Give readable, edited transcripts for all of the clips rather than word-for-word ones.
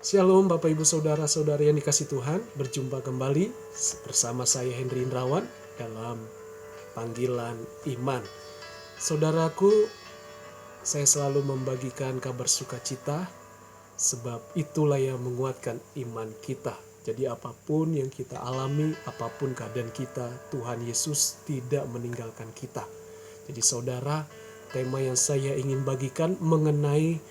Shalom Bapak Ibu Saudara-saudari yang dikasih Tuhan, berjumpa kembali bersama saya Henry Indrawan dalam panggilan iman. Saudaraku, saya selalu membagikan kabar sukacita sebab itulah yang menguatkan iman kita. Jadi apapun yang kita alami, apapun keadaan kita, Tuhan Yesus tidak meninggalkan kita. Jadi saudara, tema yang saya ingin bagikan mengenai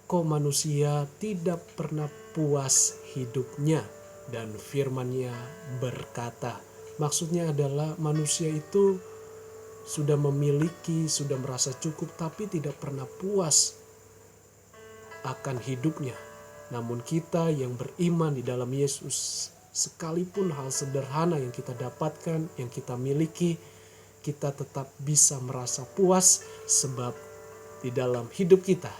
kok manusia tidak pernah puas hidupnya, dan firman-Nya berkata, maksudnya adalah manusia itu sudah memiliki, sudah merasa cukup, tapi tidak pernah puas akan hidupnya. Namun kita yang beriman di dalam Yesus, sekalipun hal sederhana yang kita dapatkan, yang kita miliki, kita tetap bisa merasa puas sebab di dalam hidup kita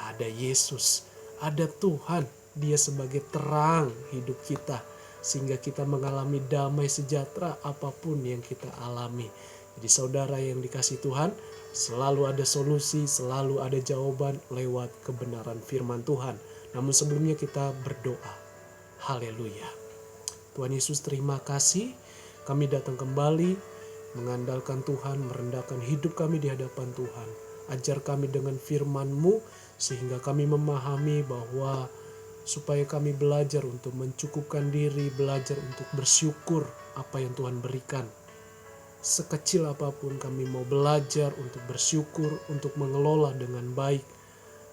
ada Yesus, ada Tuhan, Dia sebagai terang hidup kita, sehingga kita mengalami damai sejahtera apapun yang kita alami. Jadi saudara yang dikasih Tuhan, selalu ada solusi, selalu ada jawaban lewat kebenaran firman Tuhan. Namun sebelumnya kita berdoa. Haleluya. Tuhan Yesus, terima kasih kami datang kembali mengandalkan Tuhan, merendahkan hidup kami di hadapan Tuhan. Ajar kami dengan firman-Mu sehingga kami memahami bahwa supaya kami belajar untuk mencukupkan diri, belajar untuk bersyukur apa yang Tuhan berikan. Sekecil apapun kami mau belajar untuk bersyukur, untuk mengelola dengan baik.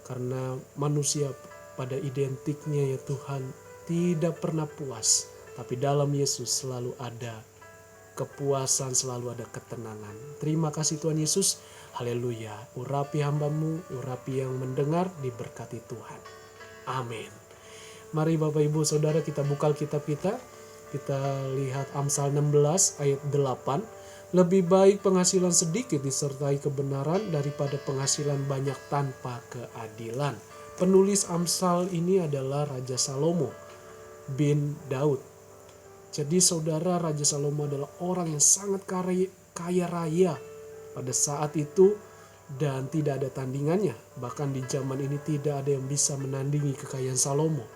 Karena manusia pada identiknya ya Tuhan tidak pernah puas. Tapi dalam Yesus selalu ada kepuasan, selalu ada ketenangan. Terima kasih Tuhan Yesus. Haleluya. Urapi hamba-Mu, urapi yang mendengar, diberkati Tuhan. Amin. Mari Bapak Ibu Saudara kita buka Alkitab kita. Kita lihat Amsal 16 ayat 8. Lebih baik penghasilan sedikit disertai kebenaran daripada penghasilan banyak tanpa keadilan. Penulis Amsal ini adalah Raja Salomo bin Daud. Jadi saudara, Raja Salomo adalah orang yang sangat kaya raya pada saat itu dan tidak ada tandingannya. Bahkan di zaman ini tidak ada yang bisa menandingi kekayaan Salomo.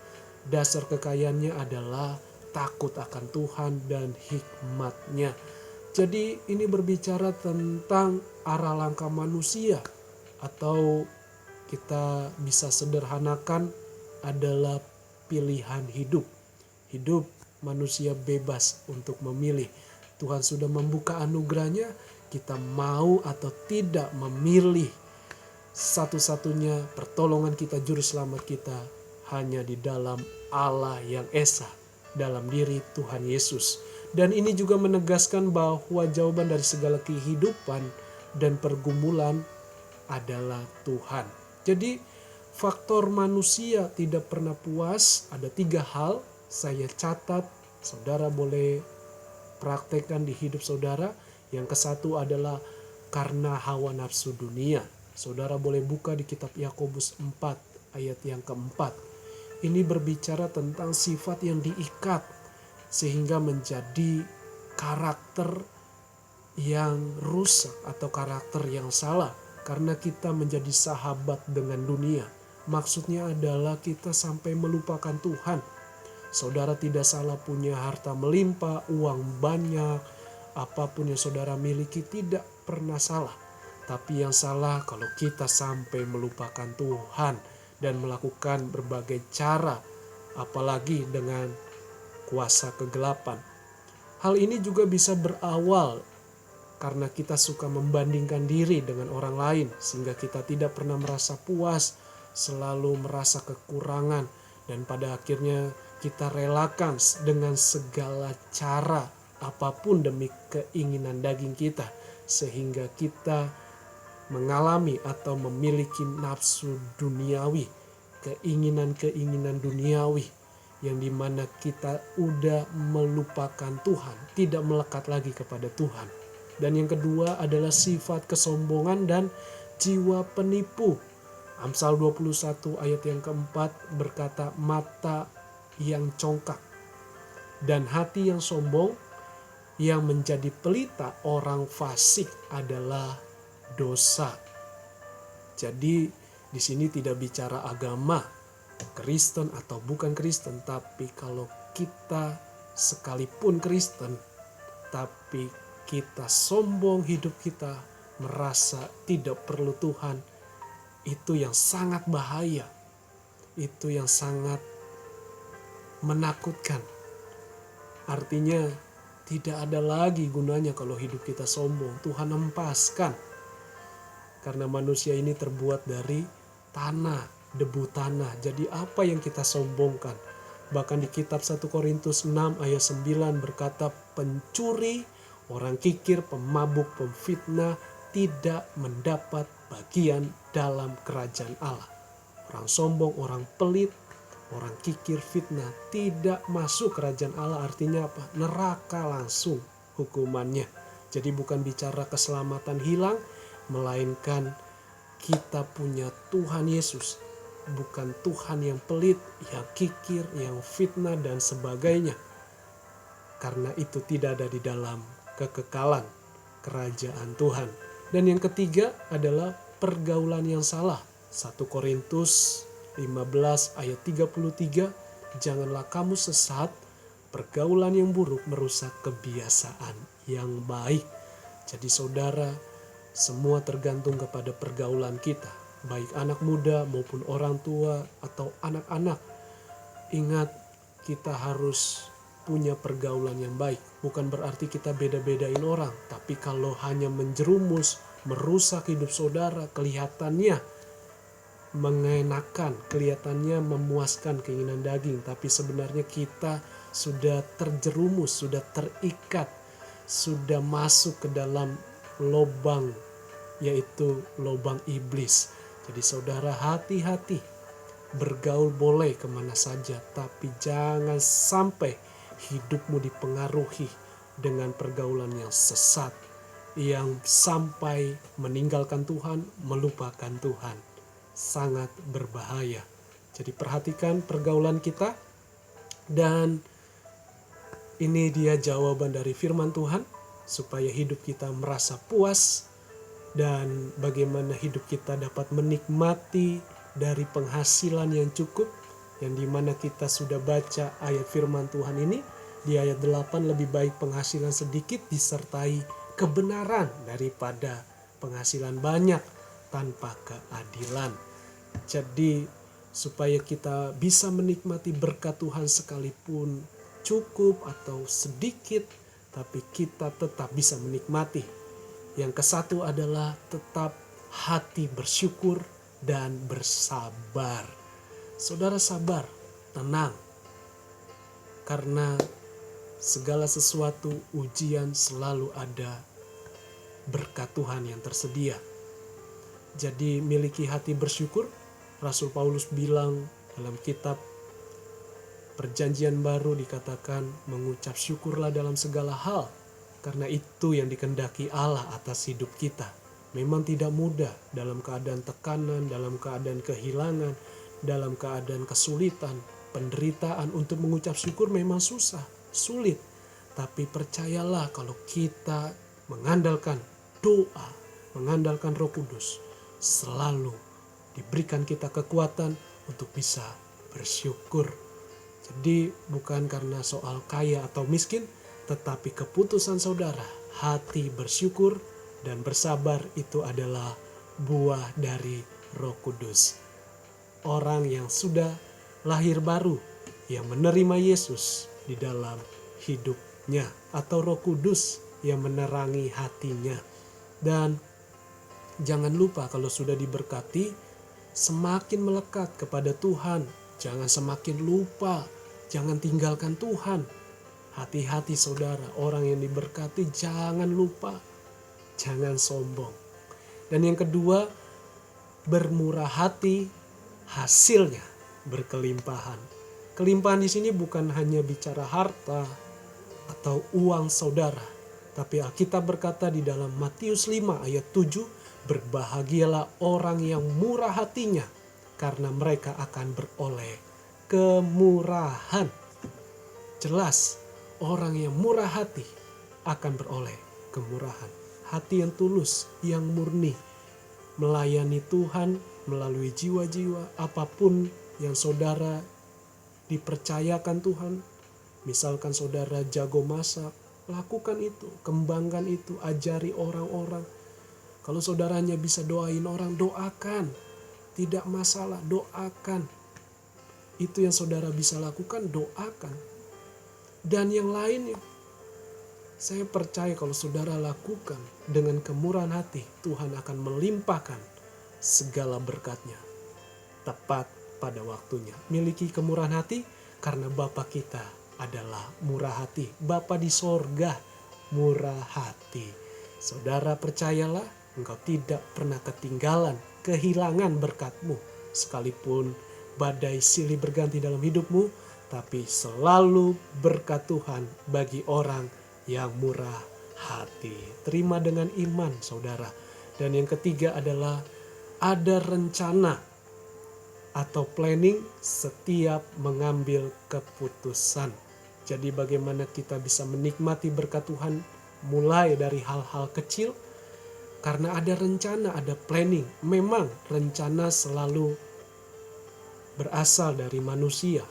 Dasar kekayaannya adalah takut akan Tuhan dan hikmat-Nya. Jadi ini berbicara tentang arah langkah manusia, atau kita bisa sederhanakan adalah pilihan hidup. Hidup manusia bebas untuk memilih. Tuhan sudah membuka anugerahnya, kita mau atau tidak memilih. Satu-satunya pertolongan kita, juru selamat kita hanya di dalam Allah yang Esa, dalam diri Tuhan Yesus. Dan ini juga menegaskan bahwa jawaban dari segala kehidupan dan pergumulan adalah Tuhan. Jadi faktor manusia tidak pernah puas, ada 3 hal saya catat, saudara boleh praktekkan di hidup saudara. Yang ke-1 adalah karena hawa nafsu dunia. Saudara boleh buka di kitab Yakobus 4 ayat yang ke-4. Ini berbicara tentang sifat yang diikat sehingga menjadi karakter yang rusak atau karakter yang salah. Karena kita menjadi sahabat dengan dunia. Maksudnya adalah kita sampai melupakan Tuhan. Saudara tidak salah punya harta melimpah, uang banyak, apapun yang saudara miliki tidak pernah salah. Tapi yang salah kalau kita sampai melupakan Tuhan dan melakukan berbagai cara, apalagi dengan kuasa kegelapan. Hal ini juga bisa berawal karena kita suka membandingkan diri dengan orang lain, sehingga kita tidak pernah merasa puas, selalu merasa kekurangan, dan pada akhirnya kita relakan dengan segala cara apapun demi keinginan daging kita, sehingga kita mengalami atau memiliki nafsu duniawi, keinginan-keinginan duniawi yang dimana kita udah melupakan Tuhan, tidak melekat lagi kepada Tuhan. Dan yang kedua adalah sifat kesombongan dan jiwa penipu. Amsal 21 ayat yang keempat berkata, mata yang congkak dan hati yang sombong yang menjadi pelita orang fasik adalah dosa. Jadi di sini tidak bicara agama, Kristen atau bukan Kristen, tapi kalau kita sekalipun Kristen, tapi kita sombong hidup kita, merasa tidak perlu Tuhan, itu yang sangat bahaya, itu yang sangat menakutkan. Artinya tidak ada lagi gunanya kalau hidup kita sombong. Tuhan hempaskan. Karena manusia ini terbuat dari tanah, debu tanah. Jadi apa yang kita sombongkan? Bahkan di kitab 1 Korintus 6 ayat 9 berkata, pencuri, orang kikir, pemabuk, pemfitnah tidak mendapat bagian dalam kerajaan Allah. Orang sombong, orang pelit, orang kikir, fitnah tidak masuk kerajaan Allah. Artinya apa? Neraka langsung hukumannya. Jadi bukan bicara keselamatan hilang, melainkan kita punya Tuhan Yesus. Bukan Tuhan yang pelit, yang kikir, yang fitnah dan sebagainya. Karena itu tidak ada di dalam kekekalan kerajaan Tuhan. Dan yang ketiga adalah pergaulan yang salah. 1 Korintus 15 ayat 33, janganlah kamu sesat, pergaulan yang buruk merusak kebiasaan yang baik. Jadi saudara, semua tergantung kepada pergaulan kita, baik anak muda maupun orang tua atau anak-anak. Ingat, kita harus punya pergaulan yang baik. Bukan berarti kita beda-bedain orang, tapi kalau hanya menjerumus, merusak hidup saudara, kelihatannya mengenakan, kelihatannya memuaskan keinginan daging, tapi sebenarnya kita sudah terjerumus, sudah terikat, sudah masuk ke dalam lubang, yaitu lubang iblis. Jadi saudara, hati-hati, bergaul boleh kemana saja, tapi jangan sampai hidupmu dipengaruhi dengan pergaulan yang sesat, yang sampai meninggalkan Tuhan, melupakan Tuhan. Sangat berbahaya. Jadi perhatikan pergaulan kita, dan ini dia jawaban dari firman Tuhan supaya hidup kita merasa puas, dan bagaimana hidup kita dapat menikmati dari penghasilan yang cukup, yang dimana kita sudah baca ayat firman Tuhan ini di ayat 8, lebih baik penghasilan sedikit disertai kebenaran daripada penghasilan banyak tanpa keadilan. Jadi supaya kita bisa menikmati berkat Tuhan sekalipun cukup atau sedikit, tapi kita tetap bisa menikmati. Yang kesatu adalah tetap hati bersyukur dan bersabar. Saudara sabar, tenang. Karena segala sesuatu ujian selalu ada berkat Tuhan yang tersedia. Jadi miliki hati bersyukur. Rasul Paulus bilang dalam kitab Perjanjian Baru dikatakan mengucap syukurlah dalam segala hal, karena itu yang dikehendaki Allah atas hidup kita. Memang tidak mudah dalam keadaan tekanan, dalam keadaan kehilangan, dalam keadaan kesulitan, penderitaan, untuk mengucap syukur memang susah, sulit. Tapi percayalah kalau kita mengandalkan doa, mengandalkan Roh Kudus, selalu diberikan kita kekuatan untuk bisa bersyukur. Jadi bukan karena soal kaya atau miskin, tetapi keputusan saudara, hati bersyukur dan bersabar itu adalah buah dari Roh Kudus. Orang yang sudah lahir baru, yang menerima Yesus di dalam hidupnya, atau Roh Kudus yang menerangi hatinya. Dan jangan lupa kalau sudah diberkati, semakin melekat kepada Tuhan. Jangan semakin lupa, jangan tinggalkan Tuhan. Hati-hati saudara, orang yang diberkati jangan lupa, jangan sombong. Dan yang kedua, bermurah hati, hasilnya berkelimpahan. Kelimpahan di sini bukan hanya bicara harta atau uang saudara, tapi Alkitab berkata di dalam Matius 5 ayat 7, berbahagialah orang yang murah hatinya, karena mereka akan beroleh kemurahan. Jelas, orang yang murah hati akan beroleh kemurahan. Hati yang tulus, yang murni, melayani Tuhan melalui jiwa-jiwa, apapun yang saudara dipercayakan Tuhan. Misalkan saudara jago masak, lakukan itu, kembangkan itu, ajari orang-orang. Kalau saudaranya bisa doain orang, doakan. Tidak masalah, doakan. Itu yang saudara bisa lakukan, doakan. Dan yang lainnya, saya percaya kalau saudara lakukan dengan kemurahan hati, Tuhan akan melimpahkan segala berkatnya tepat pada waktunya. Miliki kemurahan hati karena Bapa kita adalah murah hati. Bapa di sorga murah hati. Saudara percayalah, engkau tidak pernah kehilangan berkatmu. Sekalipun badai silih berganti dalam hidupmu, tapi selalu berkat Tuhan bagi orang yang murah hati. Terima dengan iman, saudara. Dan yang ketiga adalah ada rencana atau planning setiap mengambil keputusan. Jadi bagaimana kita bisa menikmati berkat Tuhan mulai dari hal-hal kecil, karena ada rencana, ada planning. Memang rencana selalu berasal dari manusia,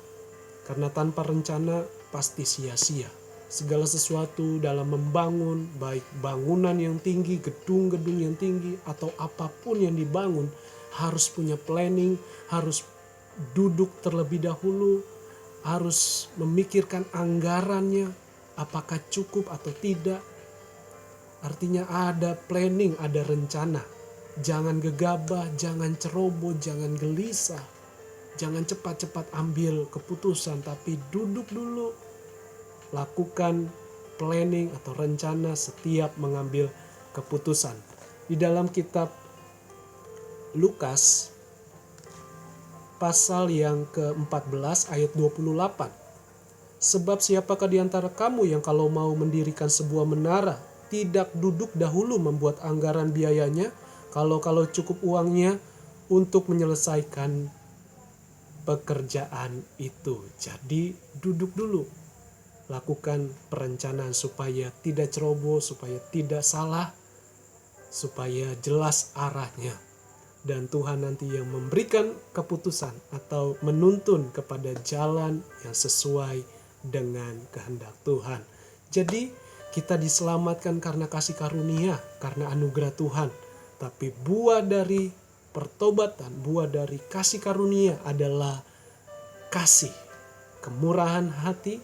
karena tanpa rencana pasti sia-sia. Segala sesuatu dalam membangun, baik bangunan yang tinggi, gedung-gedung yang tinggi, atau apapun yang dibangun, harus punya planning, harus duduk terlebih dahulu, harus memikirkan anggarannya, apakah cukup atau tidak. Artinya ada planning, ada rencana. Jangan gegabah, jangan ceroboh, jangan gelisah. Jangan cepat-cepat ambil keputusan, tapi duduk dulu. Lakukan planning atau rencana setiap mengambil keputusan. Di dalam kitab Lukas pasal yang ke-14 ayat 28. Sebab siapakah di antara kamu yang kalau mau mendirikan sebuah menara, tidak duduk dahulu membuat anggaran biayanya, kalau cukup uangnya untuk menyelesaikan pekerjaan itu. Jadi duduk dulu. Lakukan perencanaan supaya tidak ceroboh, supaya tidak salah, supaya jelas arahnya. Dan Tuhan nanti yang memberikan keputusan atau menuntun kepada jalan yang sesuai dengan kehendak Tuhan. Jadi kita diselamatkan karena kasih karunia, karena anugerah Tuhan. Tapi buah dari pertobatan, buah dari kasih karunia adalah kasih, kemurahan hati,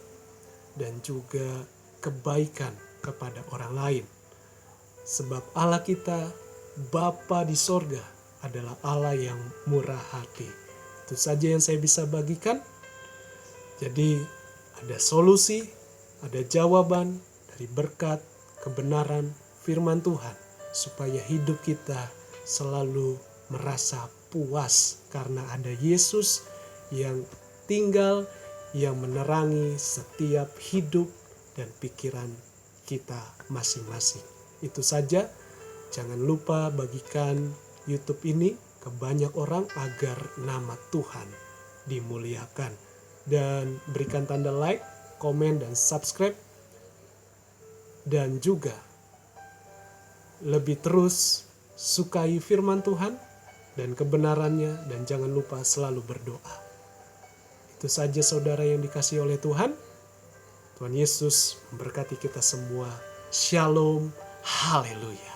dan juga kebaikan kepada orang lain. Sebab Allah kita, Bapa di sorga, adalah Allah yang murah hati. Itu saja yang saya bisa bagikan. Jadi ada solusi, ada jawaban dari berkat, kebenaran, firman Tuhan. Supaya hidup kita selalu merasa puas karena ada Yesus yang tinggal, yang menerangi setiap hidup dan pikiran kita masing-masing. Itu saja. Jangan lupa bagikan YouTube ini ke banyak orang agar nama Tuhan dimuliakan. Dan berikan tanda like, komen, dan subscribe. Dan juga lebih terus sukai firman Tuhan dan kebenarannya. Dan jangan lupa selalu berdoa. Itu saja saudara yang dikasihi oleh Tuhan. Tuhan Yesus memberkati kita semua. Shalom. Haleluya.